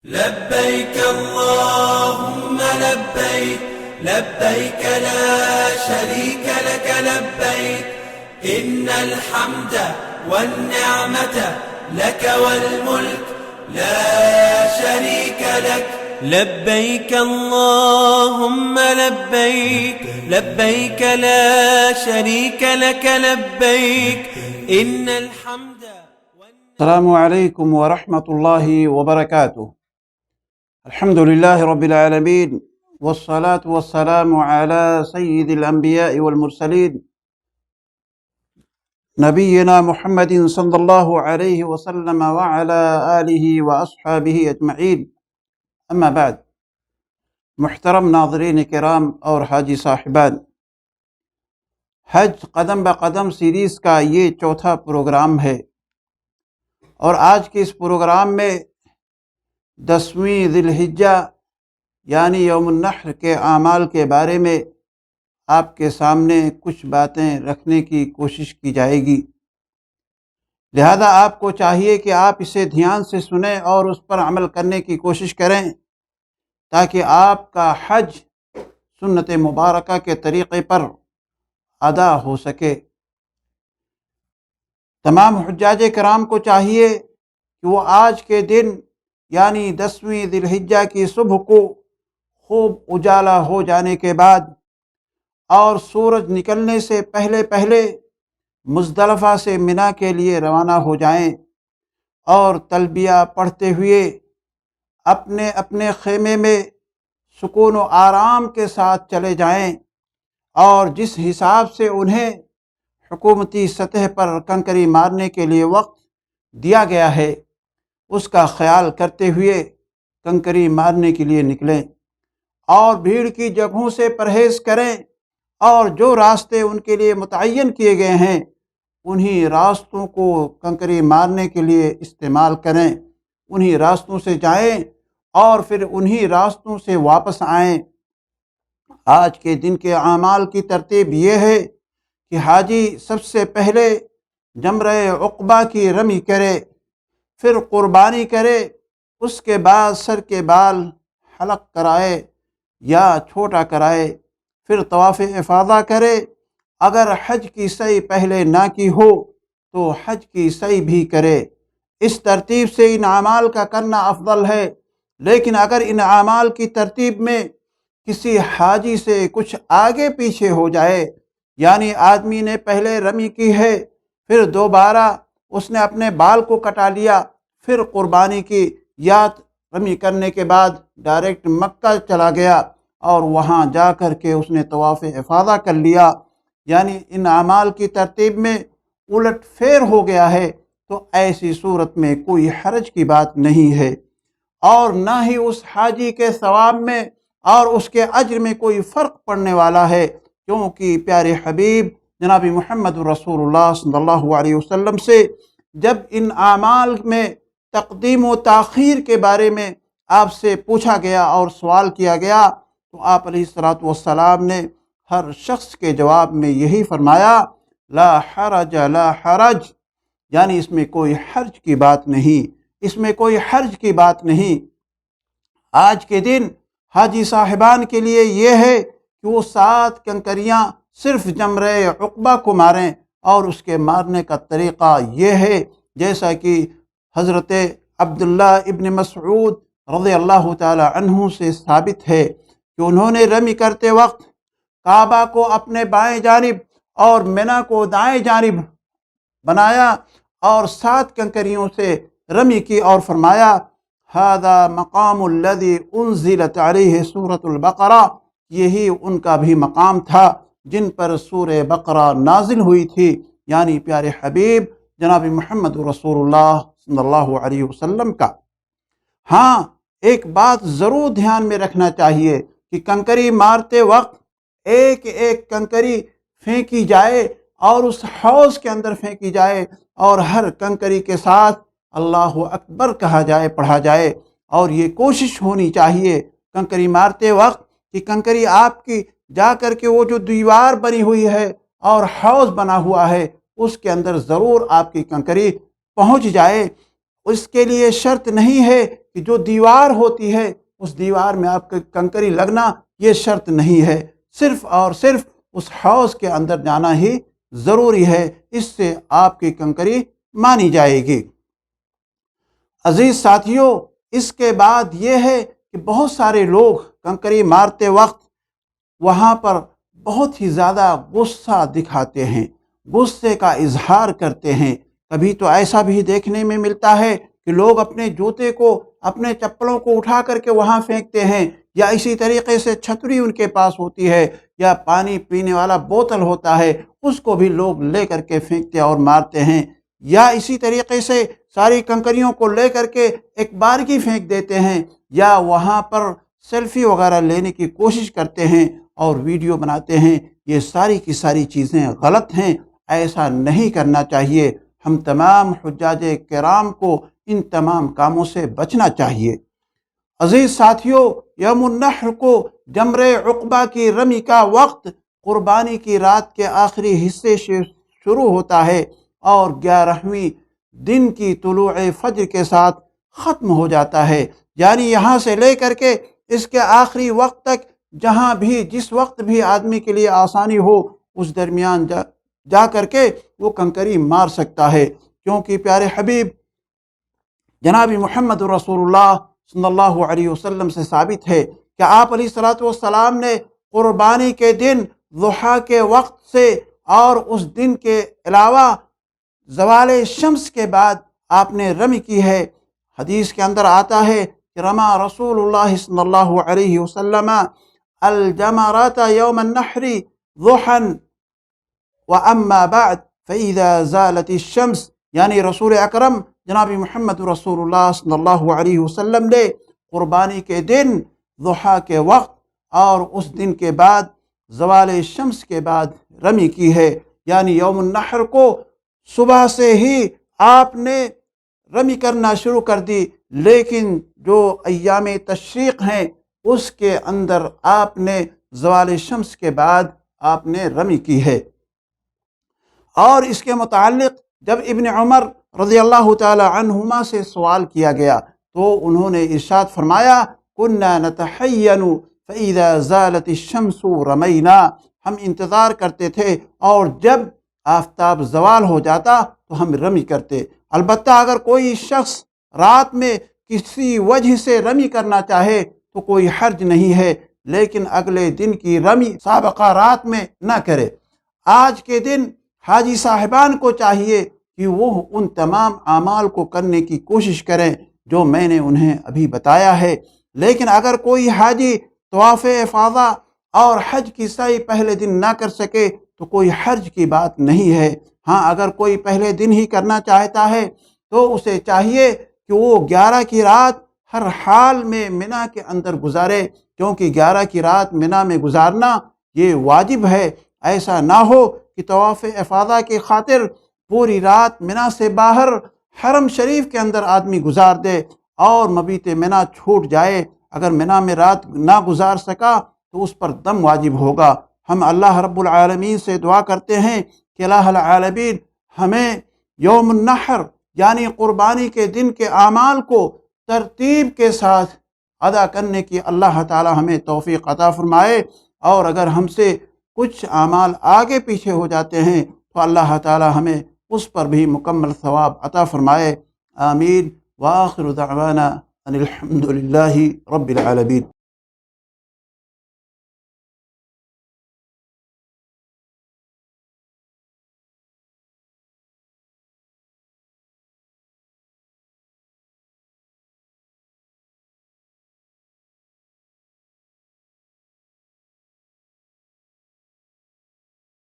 لبيك اللهم لبيك لبيك لا شريك لك لبيك إن الحمد والنعمة لك والملك لا شريك لك لبيك اللهم لبيك لبيك لا شريك لك لبيك إن الحمد السلام عليكم ورحمة الله وبركاته. الحمد لله رب العالمين، والصلاة والسلام على سيد الأنبياء والمرسلين نبينا محمد صلی اللہ علیہ وسلم وعلى آلہ وأصحابہ اجمعین، اما بعد. محترم ناظرین کرام اور حاجی صاحبان، حج قدم بقدم سیریز کا یہ چوتھا پروگرام ہے، اور آج کے اس پروگرام میں 10ویں ذی الحجہ یعنی یوم النحر کے اعمال کے بارے میں آپ کے سامنے کچھ باتیں رکھنے کی کوشش کی جائے گی. لہذا آپ کو چاہیے کہ آپ اسے دھیان سے سنیں اور اس پر عمل کرنے کی کوشش کریں، تاکہ آپ کا حج سنت مبارکہ کے طریقے پر ادا ہو سکے. تمام حجاج کرام کو چاہیے کہ وہ آج کے دن یعنی 10ویں ذی الحجہ کی صبح کو خوب اجالا ہو جانے کے بعد اور سورج نکلنے سے پہلے پہلے مزدلفہ سے منا کے لیے روانہ ہو جائیں، اور تلبیہ پڑھتے ہوئے اپنے اپنے خیمے میں سکون و آرام کے ساتھ چلے جائیں، اور جس حساب سے انہیں حکومتی سطح پر کنکری مارنے کے لیے وقت دیا گیا ہے اس کا خیال کرتے ہوئے کنکری مارنے کے لیے نکلیں، اور بھیڑ کی جگہوں سے پرہیز کریں، اور جو راستے ان کے لیے متعین کیے گئے ہیں انہی راستوں کو کنکری مارنے کے لیے استعمال کریں، انہی راستوں سے جائیں اور پھر انہی راستوں سے واپس آئیں. آج کے دن کے اعمال کی ترتیب یہ ہے کہ حاجی سب سے پہلے جمرہ عقبہ کی رمی کرے، پھر قربانی کرے، اس کے بعد سر کے بال حلق کرائے یا چھوٹا کرائے، پھر طواف افاضہ کرے. اگر حج کی سعی پہلے نہ کی ہو تو حج کی سعی بھی کرے. اس ترتیب سے ان اعمال کا کرنا افضل ہے. لیکن اگر ان اعمال کی ترتیب میں کسی حاجی سے کچھ آگے پیچھے ہو جائے، یعنی آدمی نے پہلے رمی کی ہے، پھر دوبارہ اس نے اپنے بال کو کٹا لیا، پھر قربانی کی، یا رمی کرنے کے بعد ڈائریکٹ مکہ چلا گیا اور وہاں جا کر کے اس نے طواف افاضہ کر لیا، یعنی ان اعمال کی ترتیب میں الٹ پھیر ہو گیا ہے، تو ایسی صورت میں کوئی حرج کی بات نہیں ہے، اور نہ ہی اس حاجی کے ثواب میں اور اس کے اجر میں کوئی فرق پڑنے والا ہے، کیونکہ پیارے حبیب جناب محمد رسول اللہ صلی اللہ علیہ وسلم سے جب ان اعمال میں تقدیم و تاخیر کے بارے میں آپ سے پوچھا گیا اور سوال کیا گیا تو آپ علیہ الصلوۃ والسلام نے ہر شخص کے جواب میں یہی فرمایا، لا حرج لا حرج، یعنی اس میں کوئی حرج کی بات نہیں، اس میں کوئی حرج کی بات نہیں. آج کے دن حاجی صاحبان کے لیے یہ ہے کہ وہ 7 کنکریاں صرف جمرہ عقبہ کو ماریں، اور اس کے مارنے کا طریقہ یہ ہے جیسا کہ حضرت عبداللہ ابن مسعود رضی اللہ تعالی عنہ سے ثابت ہے کہ انہوں نے رمی کرتے وقت کعبہ کو اپنے بائیں جانب اور منا کو دائیں جانب بنایا اور 7 کنکریوں سے رمی کی، اور فرمایا ھذا مقام الذی انزلت علیہ سورۃ البقرہ، یہی ان کا بھی مقام تھا جن پر سورہ بقرہ نازل ہوئی تھی، یعنی پیارے حبیب جناب محمد رسول اللہ صلی اللہ علیہ وسلم کا. ہاں، ایک بات ضرور دھیان میں رکھنا چاہیے کہ کنکری مارتے وقت ایک ایک کنکری پھینکی جائے اور اس حوض کے اندر پھینکی جائے، اور ہر کنکری کے ساتھ اللہ اکبر کہا جائے، پڑھا جائے. اور یہ کوشش ہونی چاہیے کنکری مارتے وقت کہ کنکری آپ کی جا کر کے وہ جو دیوار بنی ہوئی ہے اور حوض بنا ہوا ہے اس کے اندر ضرور آپ کی کنکری پہنچ جائے. اس کے لیے شرط نہیں ہے کہ جو دیوار ہوتی ہے اس دیوار میں آپ کا کنکری لگنا یہ شرط نہیں ہے، صرف اور صرف اس حوض کے اندر جانا ہی ضروری ہے، اس سے آپ کی کنکری مانی جائے گی۔ عزیز ساتھیوں، اس کے بعد یہ ہے کہ بہت سارے لوگ کنکری مارتے وقت وہاں پر بہت ہی زیادہ غصہ دکھاتے ہیں، غصے کا اظہار کرتے ہیں۔ کبھی تو ایسا بھی دیکھنے میں ملتا ہے کہ لوگ اپنے جوتے کو، اپنے چپلوں کو اٹھا کر کے وہاں پھینکتے ہیں، یا اسی طریقے سے چھتری ان کے پاس ہوتی ہے یا پانی پینے والا بوتل ہوتا ہے، اس کو بھی لوگ لے کر کے پھینکتے اور مارتے ہیں، یا اسی طریقے سے ساری کنکریوں کو لے کر کے ایک بارگی پھینک دیتے ہیں، یا وہاں پر سیلفی وغیرہ لینے کی کوشش کرتے ہیں اور ویڈیو بناتے ہیں۔ یہ ساری کی ساری چیزیں غلط ہیں، ایسا نہیں کرنا چاہیے۔ ہم تمام حجاج کرام کو ان تمام کاموں سے بچنا چاہیے۔ عزیز ساتھیوں، یوم النحر کو جمر عقبہ کی رمی کا وقت قربانی کی رات کے آخری حصے سے شروع ہوتا ہے اور 11ویں دن کی طلوع فجر کے ساتھ ختم ہو جاتا ہے، یعنی یہاں سے لے کر کے اس کے آخری وقت تک جہاں بھی جس وقت بھی آدمی کے لیے آسانی ہو اس درمیان جا کر کے وہ کنکری مار سکتا ہے، کیونکہ پیارے حبیب جناب محمد رسول اللہ صلی اللہ علیہ وسلم سے ثابت ہے کہ آپ علیہ الصلوۃ والسلام نے قربانی کے دن ضحیٰ کے وقت سے اور اس دن کے علاوہ زوال شمس کے بعد آپ نے رمی کی ہے۔ حدیث کے اندر آتا ہے کہ رما رسول اللہ صلی اللہ علیہ وسلم الجمرات یوم النحر ضحا واما بعد فاذا زالت الشمس، یعنی رسول اکرم جناب محمد رسول اللہ صلی اللہ علیہ وسلم نے قربانی کے دن ضحیٰ کے وقت اور اس دن کے بعد زوال شمس کے بعد رمی کی ہے، یعنی یوم النحر کو صبح سے ہی آپ نے رمی کرنا شروع کر دی، لیکن جو ایام تشریق ہیں اس کے اندر آپ نے زوال شمس کے بعد آپ نے رمی کی ہے۔ اور اس کے متعلق جب ابن عمر رضی اللہ تعالی عنہما سے سوال کیا گیا تو انہوں نے ارشاد فرمایا کنا نتحین فاذا زالت الشمس رمینا، ہم انتظار کرتے تھے اور جب آفتاب زوال ہو جاتا تو ہم رمی کرتے۔ البتہ اگر کوئی شخص رات میں کسی وجہ سے رمی کرنا چاہے تو کوئی حرج نہیں ہے، لیکن اگلے دن کی رمی سابقہ رات میں نہ کرے۔ آج کے دن حاجی صاحبان کو چاہیے کہ وہ ان تمام اعمال کو کرنے کی کوشش کریں جو میں نے انہیں ابھی بتایا ہے، لیکن اگر کوئی حاجی طواف افاضہ اور حج کی سعی پہلے دن نہ کر سکے تو کوئی حرج کی بات نہیں ہے۔ ہاں، اگر کوئی پہلے دن ہی کرنا چاہتا ہے تو اسے چاہیے کہ وہ 11 کی رات ہر حال میں منا کے اندر گزارے، کیونکہ 11 کی رات منا میں گزارنا یہ واجب ہے۔ ایسا نہ ہو کہ طواف افاضہ کی خاطر پوری رات منا سے باہر حرم شریف کے اندر آدمی گزار دے اور مبیت منا چھوٹ جائے۔ اگر منا میں رات نہ گزار سکا تو اس پر دم واجب ہوگا۔ ہم اللہ رب العالمین سے دعا کرتے ہیں کہ الہ العالمین ہمیں یوم النحر یعنی قربانی کے دن کے اعمال کو ترتیب کے ساتھ ادا کرنے کی اللہ تعالی ہمیں توفیق عطا فرمائے، اور اگر ہم سے کچھ اعمال آگے پیچھے ہو جاتے ہیں تو اللہ تعالی ہمیں اس پر بھی مکمل ثواب عطا فرمائے۔ آمین۔ وآخر دعوانا ان الحمد للہ رب العالمین۔